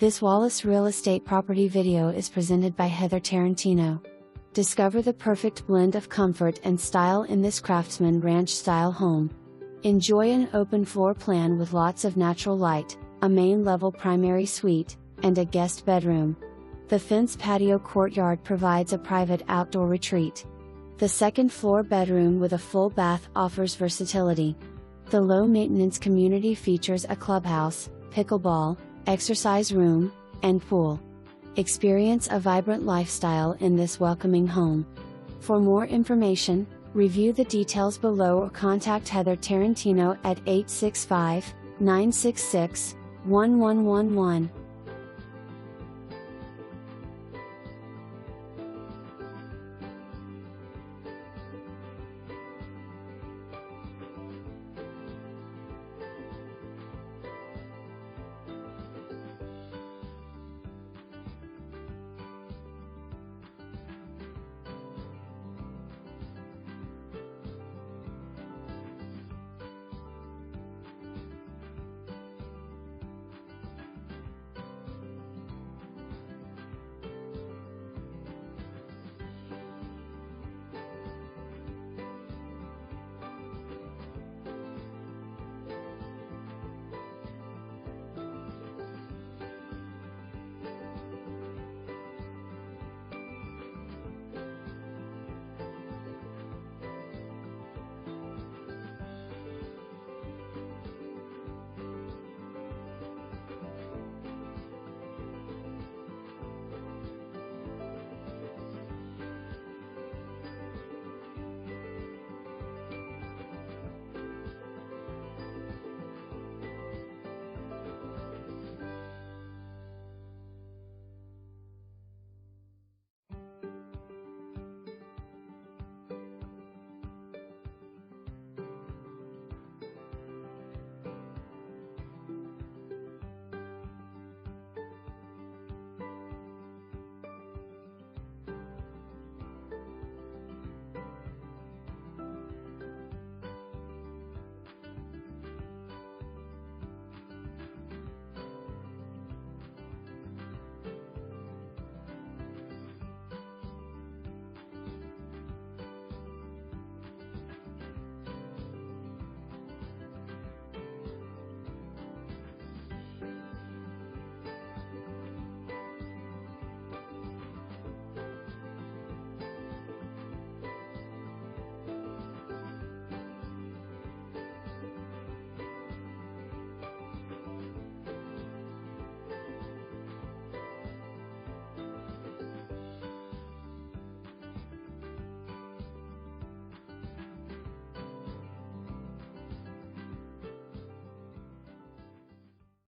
This Wallace Real Estate property video is presented by Heather Tarantino. Discover the perfect blend of comfort and style in this craftsman ranch-style home. Enjoy an open floor plan with lots of natural light, a main-level primary suite, and a guest bedroom. The fenced patio courtyard provides a private outdoor retreat. The second-floor bedroom with a full bath offers versatility. The low-maintenance community features a clubhouse, pickleball, exercise room, and pool. Experience a vibrant lifestyle in this welcoming home. For more information, review the details below or contact Heather Tarantino at 865-966-1111.